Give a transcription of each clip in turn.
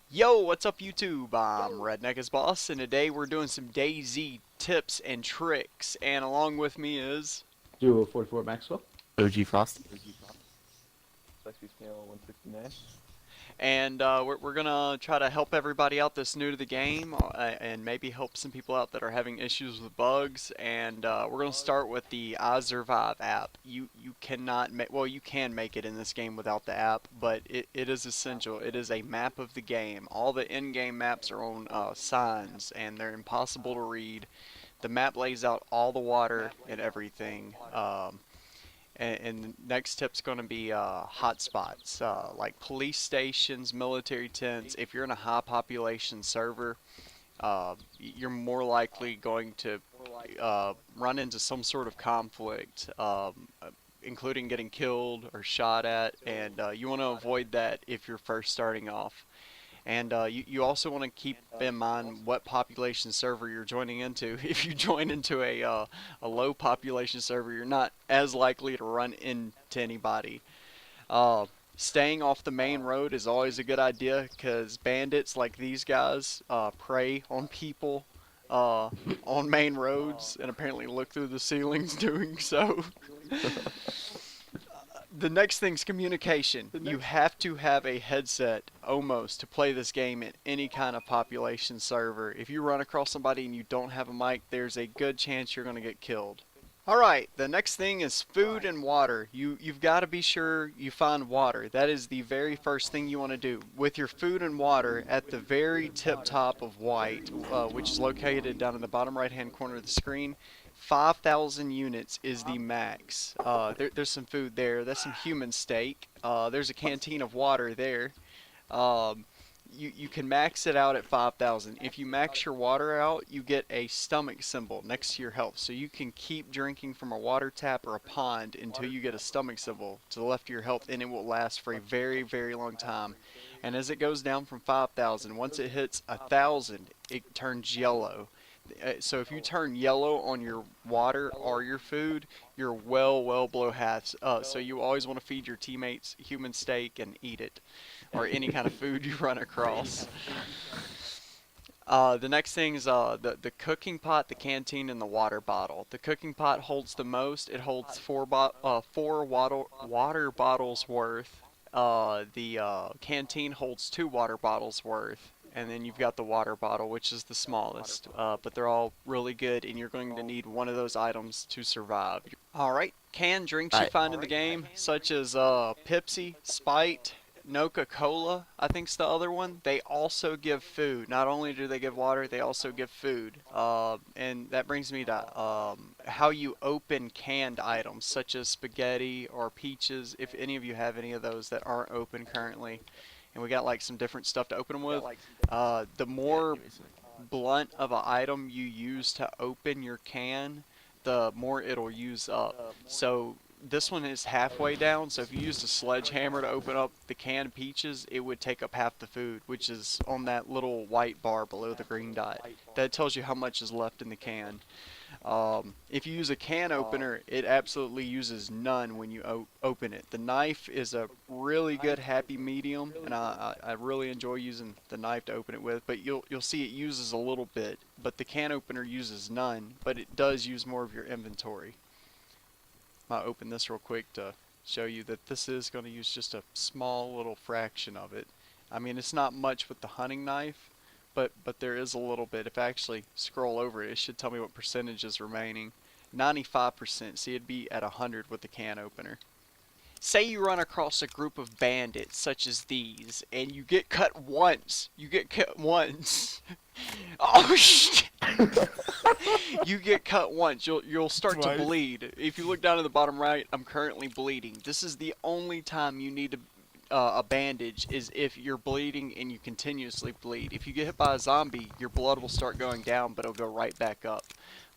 Yo, what's up YouTube? I'm Redneck as Boss, and today we're doing some DayZ tips and tricks, and along with me is... Do a 44 Maxwell. OG Frosty. Sexy scale 169. And we're gonna try to help everybody out that's new to the game, and maybe help some people out that are having issues with bugs. And we're gonna start with the I Survive app. You cannot make, well, you can make it in this game without the app, but it is essential. It is a map of the game. All the in-game maps are on signs, and they're impossible to read. The map lays out all the water and everything. And the next tip's going to be hotspots, like police stations, military tents. If you're in a high population server, you're more likely going to run into some sort of conflict, including getting killed or shot at, and you want to avoid that if you're first starting off. And you also want to keep in mind what population server you're joining into. If you join into a low population server, you're not as likely to run into anybody. Staying off the main road is always a good idea because bandits like these guys prey on people on main roads and apparently look through the ceilings doing so. The next thing's communication. You have to have a headset almost to play this game in any kind of population server. If you run across somebody and you don't have a mic, there's a good chance you're going to get killed. Alright, the next thing is food and water. You've got to be sure you find water. That is the very first thing you want to do. With your food and water at the very tip top of white, which is located down in the bottom right hand corner of the screen, 5,000 units is the max. There's some food there. That's some human steak. There's a canteen of water there. You can max it out at 5,000. If you max your water out, you get a stomach symbol next to your health. So you can keep drinking from a water tap or a pond until you get a stomach symbol to the left of your health, and it will last for a very, very long time. And as it goes down from 5,000, once it hits 1,000, it turns yellow. So if you turn yellow on your water or your food, you're well below half. So you always want to feed your teammates human steak and eat it, or any kind of food you run across. The next thing is the cooking pot, the canteen, and the water bottle. The cooking pot holds the most. It holds four water bottles worth. The canteen holds 2 water bottles worth. And then you've got the water bottle, which is the smallest. But they're all really good, and you're going to need one of those items to survive. Alright, canned drinks you find in the game, such as Pepsi, Sprite, Coca-Cola, I think's the other one. They also give food. Not only do they give water, they also give food. And that brings me to how you open canned items, such as spaghetti or peaches, if any of you have any of those that aren't open currently. And we got like some different stuff to open them with. The more blunt of an item you use to open your can, the more it'll use up. So this one is halfway down, so if you used a sledgehammer to open up the canned peaches, it would take up half the food, which is on that little white bar below the green dot. That tells you how much is left in the can. If you use a can opener, it absolutely uses none when you open it. The knife is a really good happy medium, and I really enjoy using the knife to open it with, but you'll see it uses a little bit, but the can opener uses none, but it does use more of your inventory. I'll open this real quick to show you that this is going to use just a small little fraction of it. I mean, it's not much with the hunting knife, but there is a little bit. If I actually scroll over it, it should tell me what percentage is remaining. 95%. See, it'd be at 100 with the can opener. Say you run across a group of bandits such as these, and you get cut once. You get cut once. Oh shit! You get cut once. You'll start to bleed. If you look down at the bottom right, I'm currently bleeding. This is the only time you need a bandage, is if you're bleeding and you continuously bleed. If you get hit by a zombie, your blood will start going down, but it'll go right back up.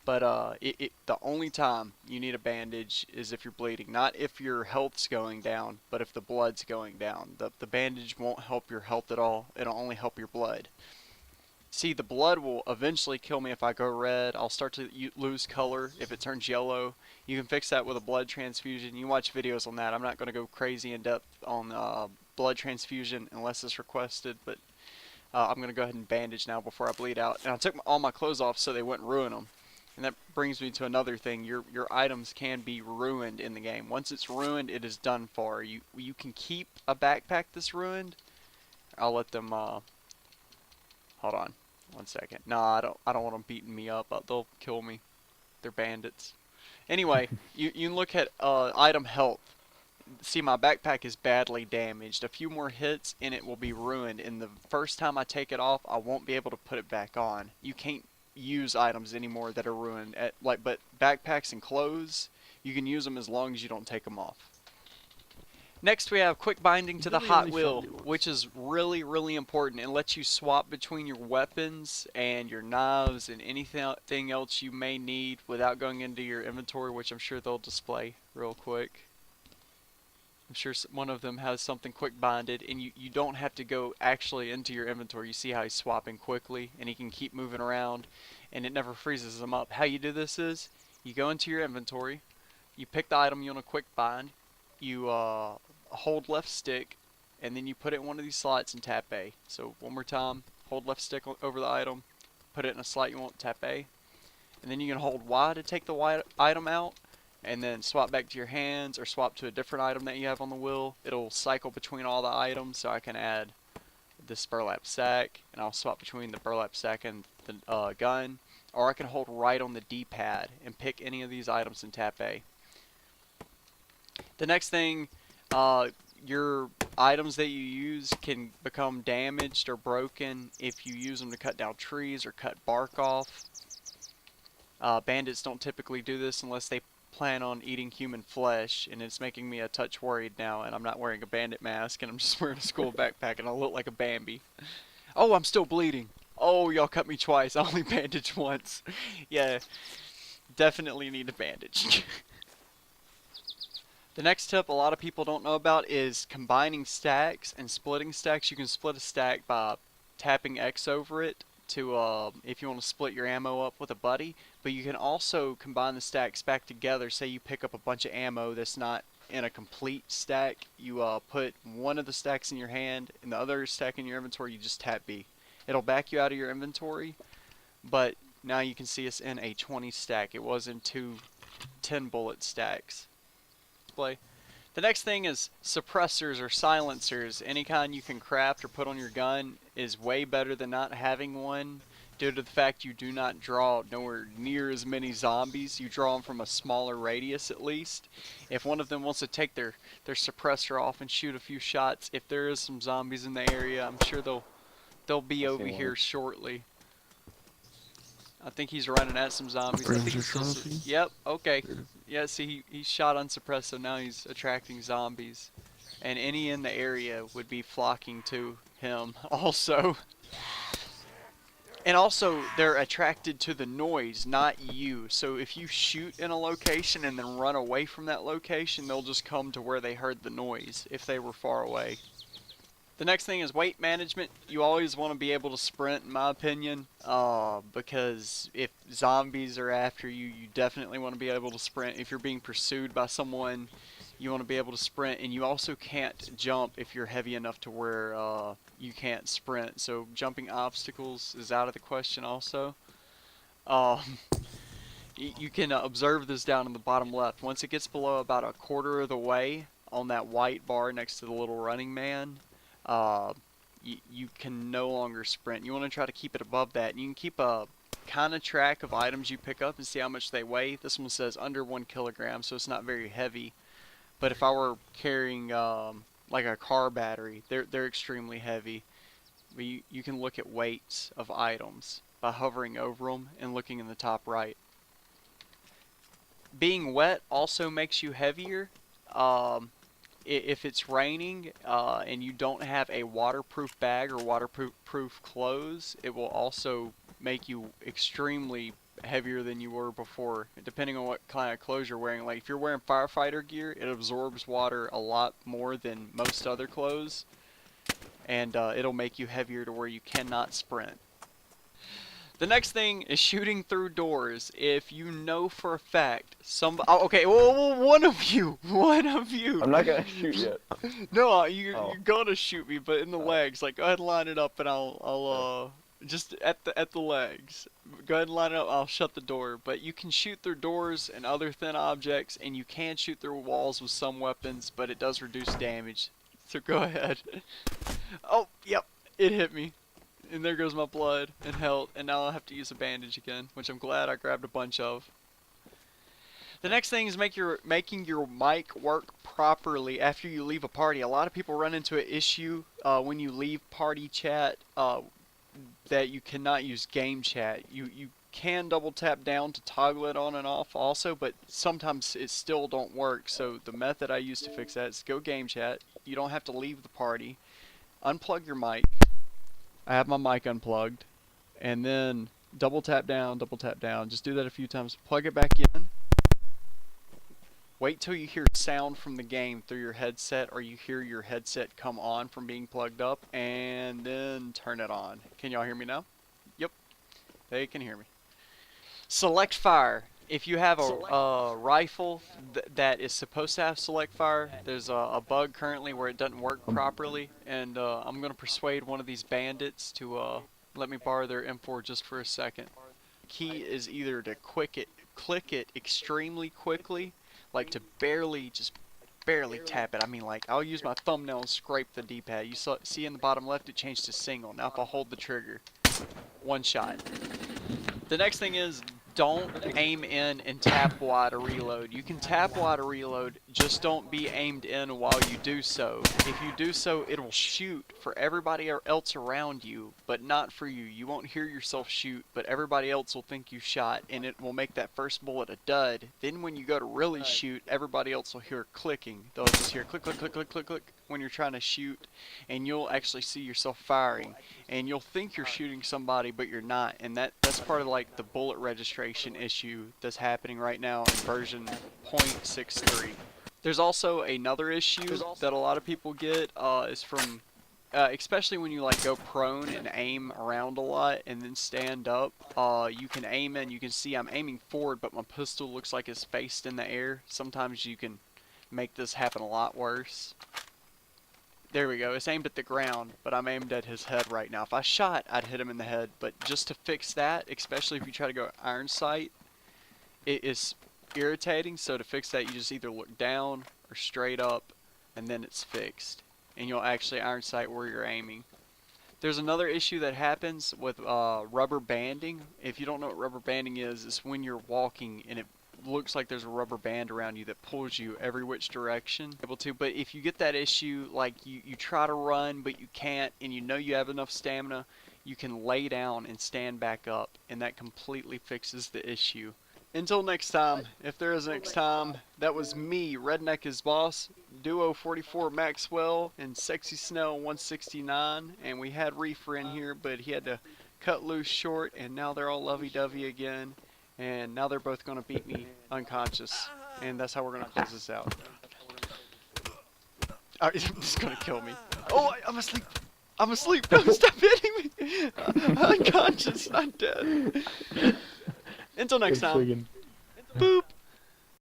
But the only time you need a bandage is if you're bleeding. Not if your health's going down, but if the blood's going down. The bandage won't help your health at all. It'll only help your blood. See, the blood will eventually kill me if I go red. I'll start to lose color if it turns yellow. You can fix that with a blood transfusion. You watch videos on that. I'm not going to go crazy in depth on blood transfusion unless it's requested, but I'm going to go ahead and bandage now before I bleed out. And I took all my clothes off so they wouldn't ruin them. And that brings me to another thing. Your items can be ruined in the game. Once it's ruined, it is done for. You can keep a backpack that's ruined. I'll let them hold on 1 second. No, I don't want them beating me up. They'll kill me. They're bandits. Anyway, you can look at item health. See, my backpack is badly damaged. A few more hits and it will be ruined. And the first time I take it off, I won't be able to put it back on. You can't use items anymore that are ruined. But backpacks and clothes, you can use them as long as you don't take them off. Next, we have quick binding to the Billy hot only wheel, shot me once. which is really, really important. It lets you swap between your weapons and your knives and anything else you may need without going into your inventory, which I'm sure they'll display real quick. I'm sure one of them has something quick binded, and you don't have to go actually into your inventory. You see how he's swapping quickly, and he can keep moving around, and it never freezes him up. How you do this is, you go into your inventory, you pick the item you want to quick bind, you hold left stick, and then you put it in one of these slots and tap A. So one more time, hold left stick over the item, put it in a slot you want, tap A, and then you can hold Y to take the item out, and then swap back to your hands or swap to a different item that you have on the wheel. It'll cycle between all the items, so I can add this burlap sack, and I'll swap between the burlap sack and the gun, or I can hold right on the D-pad and pick any of these items and tap A. The next thing, your items that you use can become damaged or broken if you use them to cut down trees or cut bark off. Bandits don't typically do this unless they plan on eating human flesh, and it's making me a touch worried now, and I'm not wearing a bandit mask, and I'm just wearing a school backpack, and I look like a Bambi. Oh, I'm still bleeding. Oh, y'all cut me twice. I only bandaged once. Yeah, definitely need a bandage. The next tip a lot of people don't know about is combining stacks and splitting stacks. You can split a stack by tapping X over it to if you want to split your ammo up with a buddy, but you can also combine the stacks back together. Say you pick up a bunch of ammo that's not in a complete stack, you put one of the stacks in your hand and the other stack in your inventory, you just tap B. It'll back you out of your inventory, but now you can see us in a 20 stack. It was in two 10 bullet stacks. Play. The next thing is suppressors or silencers. Any kind you can craft or put on your gun is way better than not having one, due to the fact you do not draw nowhere near as many zombies. You draw them from a smaller radius at least. If one of them wants to take their suppressor off and shoot a few shots, if there is some zombies in the area, I'm sure they'll be I over see here one. shortly. I think he's running at some zombies. I think Ranger he's still. trophy. Yep. Okay. Yeah. See, he shot unsuppressed, so now he's attracting zombies, and any in the area would be flocking to him also. And also, they're attracted to the noise, not you. So if you shoot in a location and then run away from that location, they'll just come to where they heard the noise if they were far away. The next thing is weight management. You always want to be able to sprint, in my opinion, because if zombies are after you, you definitely want to be able to sprint. If you're being pursued by someone, you want to be able to sprint, and you also can't jump if you're heavy enough to where you can't sprint. So jumping obstacles is out of the question also. Um, you can observe this down in the bottom left. Once it gets below about a quarter of the way on that white bar next to the little running man, uh, you can no longer sprint. You want to try to keep it above that. You can keep a kind of track of items you pick up and see how much they weigh. This one says under 1 kilogram, so it's not very heavy. But if I were carrying like a car battery, they're extremely heavy. But you can look at weights of items by hovering over them and looking in the top right. Being wet also makes you heavier. If it's raining and you don't have a waterproof bag or waterproof clothes, it will also make you extremely heavier than you were before, depending on what kind of clothes you're wearing. Like if you're wearing firefighter gear, it absorbs water a lot more than most other clothes, and it'll make you heavier to where you cannot sprint. The next thing is shooting through doors. If you know for a fact oh, okay, well, one of you, one of you. I'm not gonna shoot yet. No, Oh. you're gonna shoot me, but in the legs. Like, go ahead and line it up, and I'll just at the legs. Go ahead and line it up. I'll shut the door. But you can shoot through doors and other thin objects, and you can shoot through walls with some weapons, but it does reduce damage. So go ahead. Oh, yep, it hit me. And there goes my blood and health, and now I'll have to use a bandage again, which I'm glad I grabbed a bunch of. The next thing is making your mic work properly after you leave a party. A lot of people run into an issue when you leave party chat that you cannot use game chat. You can double tap down to toggle it on and off also, but sometimes it still don't work. So the method I use to fix that is go game chat. You don't have to leave the party. Unplug your mic. I have my mic unplugged, and then double tap down, double tap down. Just do that a few times. Plug it back in. Wait till you hear sound from the game through your headset, or you hear your headset come on from being plugged up, and then turn it on. Can y'all hear me now? Yep, they can hear me. Select fire. If you have a rifle that is supposed to have select fire, there's a bug currently where it doesn't work properly, and I'm going to persuade one of these bandits to let me borrow their M4 just for a second. Key is either to click it extremely quickly, like to just barely tap it. I mean, like, I'll use my thumbnail and scrape the D-pad. You see in the bottom left it changed to single. Now if I hold the trigger, one shot. The next thing is, don't aim in and tap Y to reload. You can tap Y to reload, just don't be aimed in while you do so. If you do so, it'll shoot for everybody else around you, but not for you. You won't hear yourself shoot, but everybody else will think you shot, and it will make that first bullet a dud. Then when you go to really shoot, everybody else will hear clicking. They'll just hear click, click, click, click, click, click when you're trying to shoot, and you'll actually see yourself firing. And you'll think you're shooting somebody, but you're not, and that's part of like the bullet registration issue that's happening right now in version 0.63. There's also another issue that a lot of people get is from especially when you like go prone and aim around a lot and then stand up. You can aim and you can see I'm aiming forward, but my pistol looks like it's faced in the air. Sometimes you can make this happen a lot worse. There we go. It's aimed at the ground, but I'm aimed at his head right now. If I shot, I'd hit him in the head. But just to fix that, especially if you try to go iron sight, it is irritating. So to fix that, you just either look down or straight up, and then it's fixed. And you'll actually iron sight where you're aiming. There's another issue that happens with rubber banding. If you don't know what rubber banding is, it's when you're walking and it looks like there's a rubber band around you that pulls you every which direction. But if you get that issue, like you try to run but you can't, and you know you have enough stamina, you can lay down and stand back up, and that completely fixes the issue. Until next time, if there is a next time, that was me, Redneck is Boss, Duo 44 Maxwell, and Sexy Snell 169, and we had Reefer in here, but he had to cut loose short, and now they're all lovey-dovey again. And now they're both going to beat me unconscious. And that's how we're going to close this out. It's going to kill me. Oh, I'm asleep. I'm asleep. Don't stop hitting me. I'm unconscious. I'm dead. Until next time. Boop.